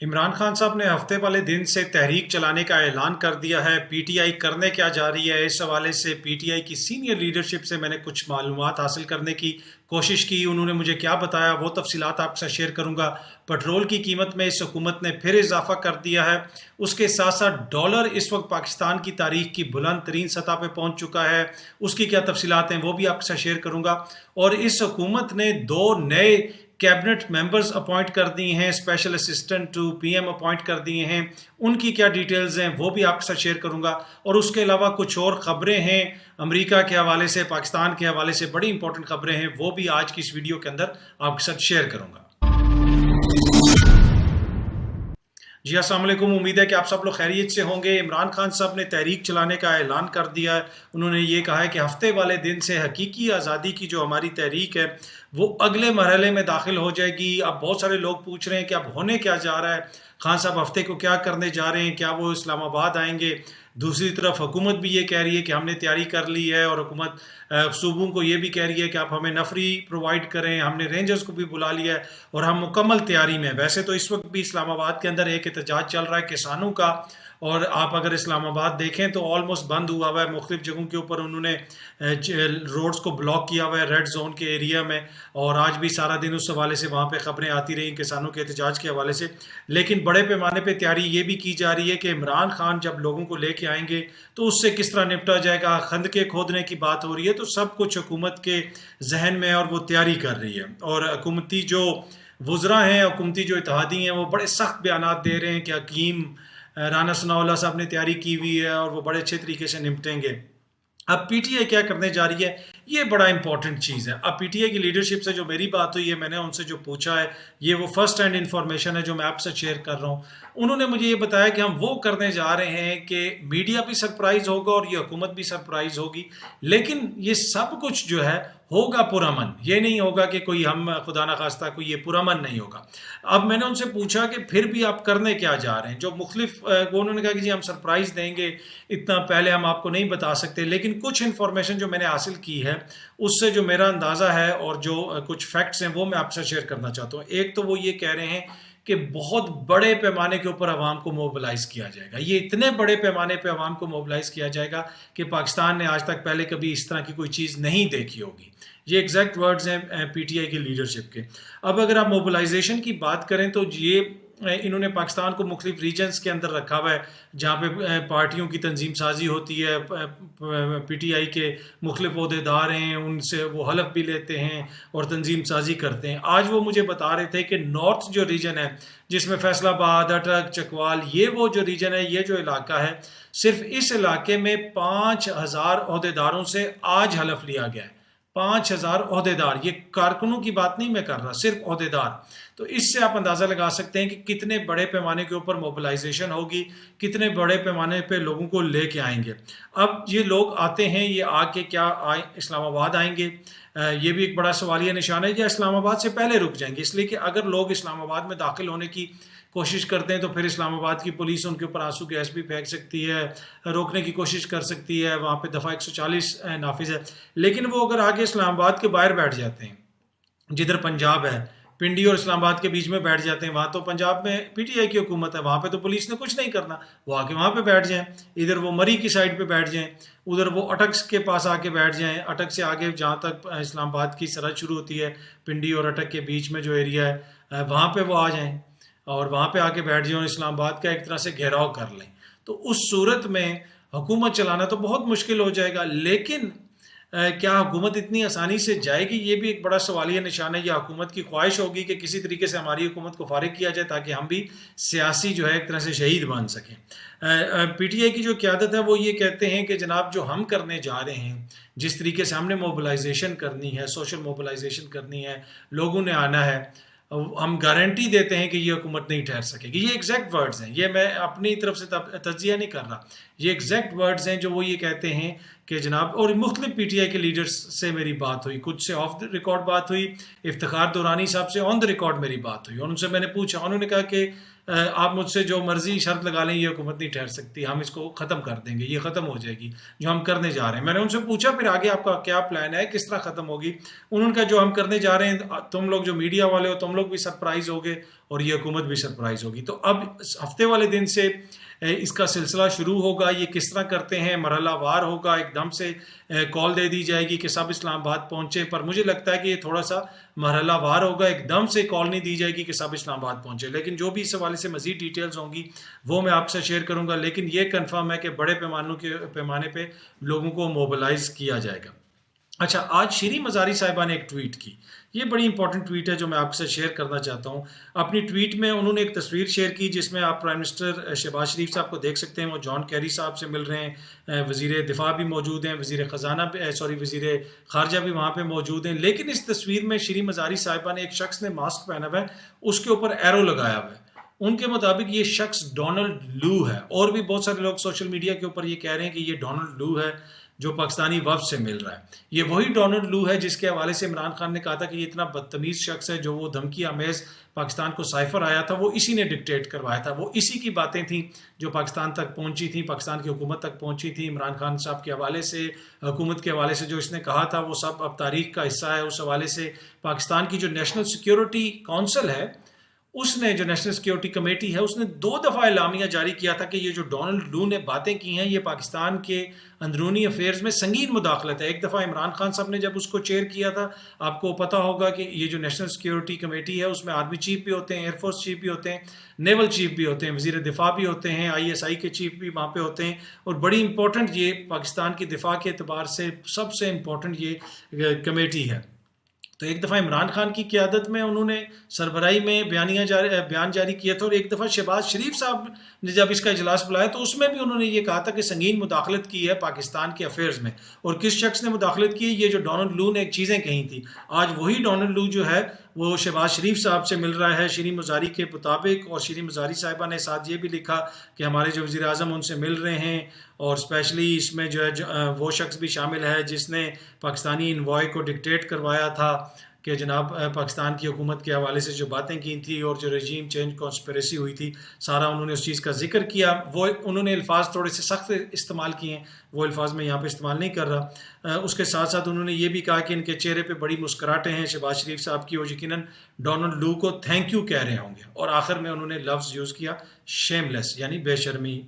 عمران خان صاحب نے ہفتے والے دن سے تحریک چلانے کا اعلان کر دیا ہے۔ پی ٹی آئی کرنے کیا جا رہی ہے، اس حوالے سے پی ٹی آئی کی سینئر لیڈرشپ سے میں نے کچھ معلومات حاصل کرنے کی کوشش کی۔ انہوں نے مجھے کیا بتایا وہ تفصیلات آپ کے ساتھ شیئر کروں گا۔ پٹرول کی قیمت میں اس حکومت نے پھر اضافہ کر دیا ہے، اس کے ساتھ ساتھ ڈالر اس وقت پاکستان کی تاریخ کی بلند ترین سطح پہ پہنچ چکا ہے، اس کی کیا تفصیلات ہیں وہ بھی آپ کے ساتھ شیئر کروں گا۔ اور اس حکومت نے 2 نئے کیبنٹ ممبرز اپوائنٹ کر دی ہیں، special assistant to P M appoint کر دیے ہیں، ان کی کیا ڈیٹیلز ہیں وہ بھی آپ کے ساتھ شیئر کروں گا۔ اور اس کے علاوہ کچھ اور خبریں ہیں امریکہ کے حوالے سے، پاکستان کے حوالے سے بڑی امپورٹنٹ خبریں ہیں، وہ بھی آج کی اس ویڈیو کے اندر آپ کے ساتھ شیئر کروں گا۔ جی السلام علیکم، امید ہے کہ آپ سب لوگ خیریت سے ہوں گے۔ عمران خان صاحب نے تحریک چلانے کا اعلان کر دیا ہے۔ انہوں نے یہ کہا ہے کہ ہفتے والے دن سے حقیقی آزادی کی جو ہماری تحریک ہے وہ اگلے مرحلے میں داخل ہو جائے گی۔ اب بہت سارے لوگ پوچھ رہے ہیں کہ اب ہونے کیا جا رہا ہے، خان صاحب ہفتے کو کیا کرنے جا رہے ہیں، کیا وہ اسلام آباد آئیں گے؟ دوسری طرف حکومت بھی یہ کہہ رہی ہے کہ ہم نے تیاری کر لی ہے، اور حکومت صوبوں کو یہ بھی کہہ رہی ہے کہ آپ ہمیں نفری پرووائڈ کریں، ہم نے رینجرز کو بھی بلا لیا ہے اور ہم مکمل تیاری میں۔ ویسے تو اس وقت بھی اسلام آباد کے اندر ایک احتجاج چل رہا ہے کسانوں کا، اور آپ اگر اسلام آباد دیکھیں تو آلموسٹ بند ہوا ہوا ہے، مختلف جگہوں کے اوپر انہوں نے روڈز کو بلاک کیا ہوا ہے ریڈ زون کے ایریا میں، اور آج بھی سارا دن اس حوالے سے وہاں پہ خبریں آتی رہیں کسانوں کے احتجاج کے حوالے سے۔ لیکن بڑے پیمانے پہ تیاری یہ بھی کی جا رہی ہے کہ عمران خان جب لوگوں کو لے کے آئیں گے تو اس سے کس طرح نپٹا جائے گا۔ خندقیں کھودنے کی بات ہو رہی ہے، تو سب کچھ حکومت کے ذہن میں اور وہ تیاری کر رہی ہے، اور حکومتی جو وزراء ہیں، حکومتی جو اتحادی ہیں، وہ بڑے سخت بیانات دے رہے ہیں کہ حکیم رانا ثناء اللہ صاحب نے تیاری کی ہوئی ہے اور وہ بڑے اچھے طریقے سے نمٹیں گے۔ اب پی ٹی آئی کیا کرنے جا رہی ہے، یہ بڑا امپورٹنٹ چیز ہے۔ اب پی ٹی آئی کی لیڈرشپ سے جو میری بات ہوئی ہے، میں نے ان سے جو پوچھا ہے، یہ وہ فرسٹ ہینڈ انفارمیشن ہے جو میں آپ سے شیئر کر رہا ہوں۔ انہوں نے مجھے یہ بتایا کہ ہم وہ کرنے جا رہے ہیں کہ میڈیا بھی سرپرائز ہوگا اور یہ حکومت بھی سرپرائز ہوگی، لیکن یہ سب کچھ جو ہے ہوگا پرامن، یہ نہیں ہوگا کہ کوئی ہم خدا نخواستہ کوئی یہ پرامن نہیں ہوگا۔ اب میں نے ان سے پوچھا کہ پھر بھی آپ کرنے کیا جا رہے ہیں، جو مختلف انہوں نے کہا کہ جی ہم سرپرائز دیں گے، اتنا پہلے ہم آپ کو نہیں بتا سکتے، لیکن کچھ انفارمیشن جو میں نے حاصل کی ہے اس سے جو میرا اندازہ ہے اور جو کچھ فیکٹس ہیں وہ میں آپ سے شیئر کرنا چاہتا ہوں۔ ایک تو وہ یہ کہہ رہے ہیں کہ بہت بڑے پیمانے کے اوپر عوام کو موبلائز کیا جائے گا، یہ اتنے بڑے پیمانے پہ عوام کو موبلائز کیا جائے گا کہ پاکستان نے آج تک پہلے کبھی اس طرح کی کوئی چیز نہیں دیکھی ہوگی۔ یہ ایگزیکٹ ورڈز ہیں پی ٹی آئی کی لیڈرشپ کے۔ اب اگر آپ موبلائزیشن کی بات کریں تو یہ انہوں نے پاکستان کو مختلف ریجنز کے اندر رکھا ہوا ہے جہاں پہ پارٹیوں کی تنظیم سازی ہوتی ہے، پی ٹی آئی کے مختلف عہدیدار ہیں، ان سے وہ حلف بھی لیتے ہیں اور تنظیم سازی کرتے ہیں۔ آج وہ مجھے بتا رہے تھے کہ نارتھ جو ریجن ہے جس میں فیصل آباد، اٹک، چکوال، یہ وہ جو ریجن ہے، یہ جو علاقہ ہے، صرف اس علاقے میں 5000 عہدیداروں سے آج حلف لیا گیا ہے۔ 5000 عہدیدار، یہ کارکنوں کی بات نہیں میں کر رہا، صرف عہدیدار۔ تو اس سے آپ اندازہ لگا سکتے ہیں کہ کتنے بڑے پیمانے کے اوپر موبلائزیشن ہوگی، کتنے بڑے پیمانے پہ لوگوں کو لے کے آئیں گے۔ اب یہ لوگ آتے ہیں، یہ آ کے کیا اسلام آباد آئیں گے؟ یہ بھی ایک بڑا سوالیہ نشان ہے، یا اسلام آباد سے پہلے رک جائیں گے؟ اس لیے کہ اگر لوگ اسلام آباد میں داخل ہونے کی کوشش کرتے ہیں تو پھر اسلام آباد کی پولیس ان کے اوپر آنسو گیس بھی پھینک سکتی ہے، روکنے کی کوشش کر سکتی ہے، وہاں پہ دفعہ 140 نافذ ہے۔ لیکن وہ اگر آگے اسلام آباد کے باہر بیٹھ جاتے ہیں، جدھر پنجاب ہے، پنڈی اور اسلام آباد کے بیچ میں بیٹھ جاتے ہیں، وہاں تو پنجاب میں پی ٹی آئی کی حکومت ہے، وہاں پہ تو پولیس نے کچھ نہیں کرنا، وہ آ کے وہاں پہ بیٹھ جائیں، ادھر وہ مری کی سائڈ پہ بیٹھ جائیں، ادھر وہ اٹک کے پاس آ کے بیٹھ جائیں، اٹک سے آگے جہاں تک اسلام آباد کی سرحد شروع ہوتی ہے، پنڈی اور اٹک کے بیچ میں جو ایریا ہے وہاں پہ وہ آ جائیں اور وہاں پہ آ کے بیٹھ جائیں اور اسلام آباد کا ایک طرح سے گھیراؤ کر لیں۔ تو اس صورت میں حکومت چلانا تو بہت مشکل ہو جائے گا، لیکن کیا حکومت اتنی آسانی سے جائے گی؟ یہ بھی ایک بڑا سوالیہ نشان ہے۔ یا حکومت کی خواہش ہوگی کہ کسی طریقے سے ہماری حکومت کو فارغ کیا جائے تاکہ ہم بھی سیاسی جو ہے ایک طرح سے شہید بن سکیں۔ پی ٹی آئی کی جو قیادت ہے وہ یہ کہتے ہیں کہ جناب جو ہم کرنے جا رہے ہیں، جس طریقے سے ہم نے موبلائزیشن کرنی ہے، سوشل موبلائزیشن کرنی ہے، لوگوں نے آنا ہے، ہم گارنٹی دیتے ہیں کہ یہ حکومت نہیں ٹھہر سکے گی۔ یہ ایگزیکٹ ورڈز ہیں، یہ میں اپنی طرف سے تجزیہ نہیں کر رہا، یہ ایگزیکٹ ورڈز ہیں جو وہ یہ کہتے ہیں کہ جناب، اور مختلف پی ٹی آئی کے لیڈرز سے میری بات ہوئی، کچھ سے آف دا ریکارڈ بات ہوئی، افتخار دورانی صاحب سے آن دا ریکارڈ میری بات ہوئی، اور ان سے میں نے پوچھا، انہوں نے کہا کہ آپ مجھ سے جو مرضی شرط لگا لیں، یہ حکومت نہیں ٹھہر سکتی، ہم اس کو ختم کر دیں گے، یہ ختم ہو جائے گی جو ہم کرنے جا رہے ہیں۔ میں نے ان سے پوچھا پھر آگے آپ کا کیا پلان ہے، کس طرح ختم ہوگی؟ انہوں نے کہا جو ہم کرنے جا رہے ہیں، تم لوگ جو میڈیا والے ہو تم لوگ بھی سرپرائز ہوگے اور یہ حکومت بھی سرپرائز ہوگی. تو اب ہفتے والے دن سے اس کا سلسلہ شروع ہوگا. یہ کس طرح کرتے ہیں, مرحلہ وار ہوگا, ایک دم سے کال دے دی جائے گی کہ سب اسلام آباد پہنچے, پر مجھے لگتا ہے کہ یہ تھوڑا سا مرحلہ وار ہوگا, ایک دم سے کال نہیں دی جائے گی کہ سب اسلام آباد پہنچے. لیکن جو بھی اس حوالے سے مزید ڈیٹیلز ہوں گی وہ میں آپ سے شیئر کروں گا, لیکن یہ کنفرم ہے کہ بڑے پیمانے پہ لوگوں کو موبلائز کیا جائے گا. اچھا, آج شیریں مزاری صاحبہ نے ایک ٹویٹ کی. یہ بڑی امپورٹنٹ ٹویٹ ہے جو میں آپ سے شیئر کرنا چاہتا ہوں. اپنی ٹویٹ میں انہوں نے ایک تصویر شیئر کی جس میں آپ پرائم منسٹر شہباز شریف صاحب کو دیکھ سکتے ہیں, وہ جان کیری صاحب سے مل رہے ہیں, وزیر دفاع بھی موجود ہیں, وزیر خارجہ بھی وہاں پہ موجود ہیں. لیکن اس تصویر میں شیریں مزاری صاحبہ نے ایک شخص نے ماسک پہنا ہوا ہے, اس کے اوپر ایرو لگایا ہوا ہے. ان کے مطابق یہ شخص ڈونلڈ لو ہے, اور بھی بہت سارے لوگ سوشل میڈیا کے اوپر یہ کہہ رہے ہیں کہ یہ ڈونلڈ لو ہے جو پاکستانی وفد سے مل رہا ہے. یہ وہی ڈونلڈ لو ہے جس کے حوالے سے عمران خان نے کہا تھا کہ یہ اتنا بدتمیز شخص ہے, جو وہ دھمکی آمیز پاکستان کو سائفر آیا تھا وہ اسی نے ڈکٹیٹ کروایا تھا, وہ اسی کی باتیں تھیں جو پاکستان تک پہنچی تھیں, پاکستان کی حکومت تک پہنچی تھیں. عمران خان صاحب کے حوالے سے, حکومت کے حوالے سے جو اس نے کہا تھا وہ سب اب تاریخ کا حصہ ہے. اس حوالے سے پاکستان کی جو نیشنل سیکیورٹی کونسل ہے, اس نے جو نیشنل سیکیورٹی کمیٹی ہے, اس نے 2 دفعہ اعلامیہ جاری کیا تھا کہ یہ جو ڈونلڈ لو نے باتیں کی ہیں یہ پاکستان کے اندرونی افیئرز میں سنگین مداخلت ہے. ایک دفعہ عمران خان صاحب نے جب اس کو چیئر کیا تھا, آپ کو پتا ہوگا کہ یہ جو نیشنل سیکیورٹی کمیٹی ہے اس میں آرمی چیف بھی ہوتے ہیں, ایئر فورس چیف بھی ہوتے ہیں, نیول چیف بھی ہوتے ہیں, وزیر دفاع بھی ہوتے ہیں, ISI کے چیف بھی وہاں پہ ہوتے ہیں, اور بڑی امپورٹنٹ یہ پاکستان کی دفاع کے اعتبار سے سب سے امپورٹنٹ یہ کمیٹی ہے. تو ایک دفعہ عمران خان کی قیادت میں انہوں نے سربراہی میں بیان جاری کیا تھا, اور ایک دفعہ شہباز شریف صاحب نے جب اس کا اجلاس بلایا تو اس میں بھی انہوں نے یہ کہا تھا کہ سنگین مداخلت کی ہے پاکستان کے افیئرز میں. اور کس شخص نے مداخلت کی؟ یہ جو ڈونلڈ لو نے ایک چیزیں کہی تھی, آج وہی ڈونلڈ لو جو ہے وہ شہباز شریف صاحب سے مل رہا ہے شیریں مزاری کے مطابق. اور شیریں مزاری صاحبہ نے ساتھ یہ بھی لکھا کہ ہمارے جو وزیر اعظم ان سے مل رہے ہیں, اور اسپیشلی اس میں جو ہے وہ شخص بھی شامل ہے جس نے پاکستانی انوائے کو ڈکٹیٹ کروایا تھا کہ جناب پاکستان کی حکومت کے حوالے سے جو باتیں کی تھی اور جو رجیم چینج کانسپریسی ہوئی تھی, سارا انہوں نے اس چیز کا ذکر کیا. وہ انہوں نے الفاظ تھوڑے سے سخت استعمال کیے ہیں, وہ الفاظ میں یہاں پہ استعمال نہیں کر رہا. اس کے ساتھ ساتھ انہوں نے یہ بھی کہا کہ ان کے چہرے پہ بڑی مسکراہٹیں ہیں شہباز شریف صاحب کی, اور یقیناً ڈونلڈ لو کو تھینک یو کہہ رہے ہوں گے. اور آخر میں انہوں نے لفظ یوز کیا شیم لیس, یعنی بے شرمی,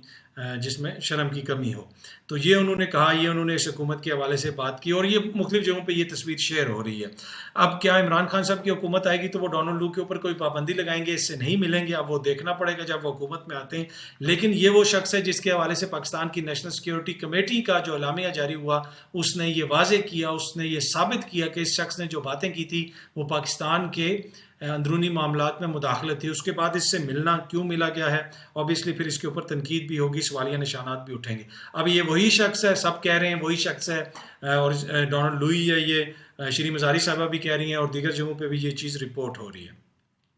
جس میں شرم کی کمی ہو. تو یہ انہوں نے کہا, یہ انہوں نے اس حکومت کے حوالے سے بات کی, اور یہ مختلف جگہوں پہ یہ تصویر شیئر ہو رہی ہے. اب کیا عمران خان صاحب کی حکومت آئے گی تو وہ ڈونلڈ لو کے اوپر کوئی پابندی لگائیں گے؟ اس سے نہیں ملیں گے, اب وہ دیکھنا پڑے گا جب وہ حکومت میں آتے ہیں. لیکن یہ وہ شخص ہے جس کے حوالے سے پاکستان کی نیشنل سیکیورٹی کمیٹی کا جو اعلامیہ جاری ہوا, اس نے یہ واضح کیا, اس نے یہ ثابت کیا کہ اس شخص نے جو باتیں کی تھی وہ پاکستان کے اندرونی معاملات میں مداخلت تھی. اس کے بعد اس سے ملنا کیوں ملا گیا ہے, اوبیسلی پھر اس کے اوپر تنقید بھی ہوگی, سوالیہ نشانات بھی اٹھیں گے. اب یہ وہی شخص ہے, سب کہہ رہے ہیں وہی شخص ہے, اور ڈونلڈ لو ہی ہے یہ, شیریں مزاری صاحبہ بھی کہہ رہی ہیں, اور دیگر جگہوں پہ بھی یہ چیز رپورٹ ہو رہی ہے.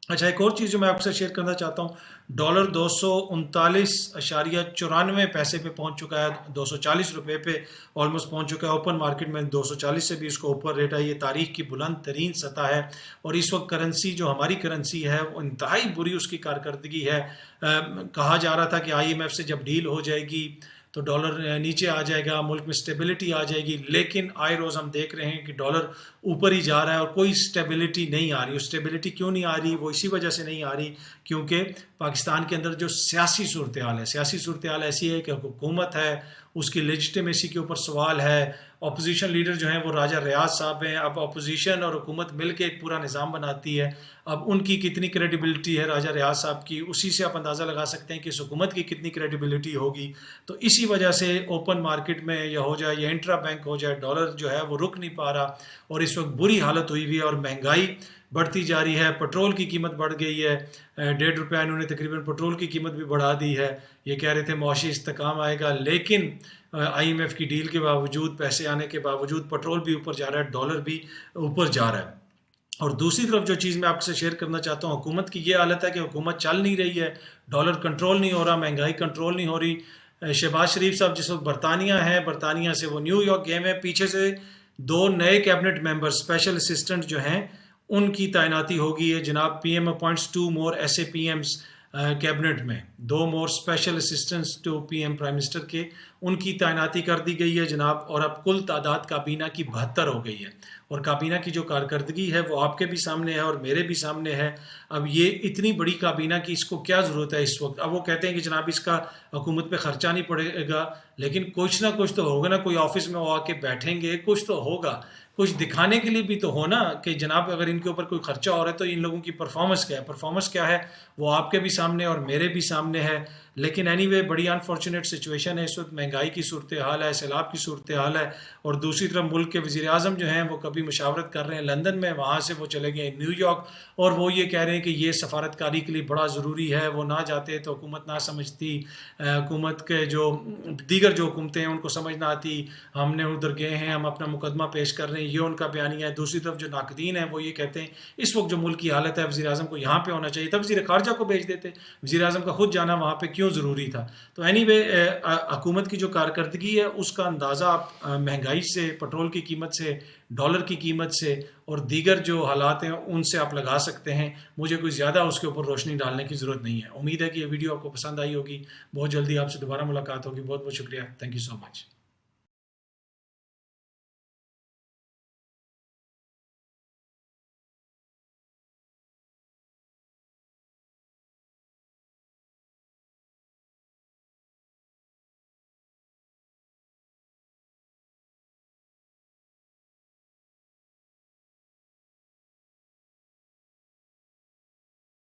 اچھا, ایک اور چیز جو میں آپ سے شیئر کرنا چاہتا ہوں, ڈالر 239.94 پیسے پہ پہنچ چکا ہے, 240 روپے پہ آلموسٹ پہنچ چکا ہے. اوپن مارکیٹ میں 240 سے بھی اس کو اوپر ریٹ ہے. یہ تاریخ کی بلند ترین سطح ہے, اور اس وقت کرنسی جو ہماری کرنسی ہے وہ انتہائی بری اس کی کارکردگی ہے. کہا جا رہا تھا کہ IMF سے جب ڈیل ہو جائے گی تو ڈالر نیچے آ جائے گا, ملک میں سٹیبلٹی آ جائے گی, لیکن آئے روز ہم دیکھ رہے ہیں کہ ڈالر اوپر ہی جا رہا ہے اور کوئی سٹیبلٹی نہیں آ رہی. اور سٹیبلٹی کیوں نہیں آ رہی؟ وہ اسی وجہ سے نہیں آ رہی کیونکہ پاکستان کے اندر جو سیاسی صورتحال ہے, سیاسی صورتحال ایسی ہے کہ حکومت ہے, اس کی لیجٹیمیسی کے اوپر سوال ہے. اپوزیشن لیڈر جو ہیں وہ راجہ ریاض صاحب ہیں. اب اپوزیشن اور حکومت مل کے ایک پورا نظام بناتی ہے. اب ان کی کتنی کریڈیبلٹی ہے راجہ ریاض صاحب کی, اسی سے آپ اندازہ لگا سکتے ہیں کہ اس حکومت کی کتنی کریڈیبلٹی ہوگی. تو اسی وجہ سے اوپن مارکیٹ میں یا ہو جائے یا انٹرا بینک ہو جائے, ڈالر جو ہے وہ رک نہیں پا رہا, اور اس وقت بری حالت ہوئی ہوئی ہے, اور مہنگائی بڑھتی جا رہی ہے. پٹرول کی قیمت بڑھ گئی ہے, 1.5 روپے انہوں نے تقریباً پٹرول کی قیمت بھی بڑھا دی ہے. یہ کہہ رہے تھے معاشی استحکام آئے گا, لیکن IMF کی ڈیل کے باوجود, پیسے آنے کے باوجود پٹرول بھی اوپر جا رہا ہے, ڈالر بھی اوپر جا رہا ہے. اور دوسری طرف جو چیز میں آپ سے شیئر کرنا چاہتا ہوں, حکومت کی یہ حالت ہے کہ حکومت چل نہیں رہی ہے, ڈالر کنٹرول نہیں ہو رہا, مہنگائی کنٹرول نہیں ہو رہی. شہباز شریف صاحب جس وقت برطانیہ ہیں, برطانیہ سے وہ نیو یارک گئے ہیں, پیچھے سے 2 نئے کیبنٹ ممبر اسپیشل اسسٹنٹ جو ہیں ان کی تعیناتی ہوگی. جناب PM appoints 2 more SAPMs cabinet میں 2 more special assistants to P M prime minister کے ان کی تعیناتی کر دی گئی ہے جناب، اور اب کل تعداد کابینہ کی 72 ہو گئی ہے، اور کابینہ کی جو کارکردگی ہے وہ آپ کے بھی سامنے ہے اور میرے بھی سامنے ہے۔ اب یہ اتنی بڑی کابینہ کی اس کو کیا ضرورت ہے اس وقت؟ اب وہ کہتے ہیں کہ جناب اس کا حکومت پہ خرچہ نہیں پڑے گا، لیکن کچھ نہ کچھ تو ہوگا نا، کوئی آفس میں وہ آ کے بیٹھیں گے، کچھ تو ہوگا، کچھ دکھانے کے لیے بھی تو ہو نا کہ جناب اگر ان کے اوپر کوئی خرچہ ہو رہا ہے تو ان لوگوں کی پرفارمنس کیا ہے، پرفارمنس کیا ہے وہ آپ کے بھی سامنے اور میرے بھی سامنے ہے۔ لیکن اینی وے بڑی انفارچونیٹ سچویشن ہے اس وقت، مہنگائی کی صورتحال ہے، سیلاب کی صورتحال ہے، اور دوسری طرف ملک کے وزیر اعظم جو ہیں وہ کبھی مشاورت کر رہے ہیں لندن میں، وہاں سے وہ چلے گئے نیو یارک، اور وہ یہ کہہ رہے ہیں کہ یہ سفارتکاری کے لیے بڑا ضروری ہے، وہ نہ جاتے تو حکومت نہ سمجھتی، حکومت کے جو دیگر جو حکومتیں ہیں ان کو سمجھ نہ آتی، ہم نے ادھر گئے ہیں، ہم اپنا مقدمہ پیش کر رہے ہیں، یہ ان کا بیانیہ ہے۔ دوسری طرف جو ناقدین ہیں وہ یہ کہتے ہیں اس وقت جو ملک کی حالت ہے وزیر اعظم کو یہاں پہ ہونا چاہیے تھا، وزیر خارجہ کو بھیج دیتے، وزیر اعظم کا خود جانا وہاں پہ کیوں ضروری تھا؟ تو اینی وے حکومت کی جو کارکردگی ہے اس کا اندازہ آپ مہنگائی سے، پٹرول کی قیمت سے، ڈالر کی قیمت سے اور دیگر جو حالات ہیں ان سے آپ لگا سکتے ہیں۔ مجھے کوئی زیادہ اس کے اوپر روشنی ڈالنے کی ضرورت نہیں ہے۔ امید ہے کہ یہ ویڈیو آپ کو پسند آئی ہوگی، بہت جلدی آپ سے دوبارہ ملاقات ہوگی۔ بہت بہت شکریہ، تھینک یو سو مچ۔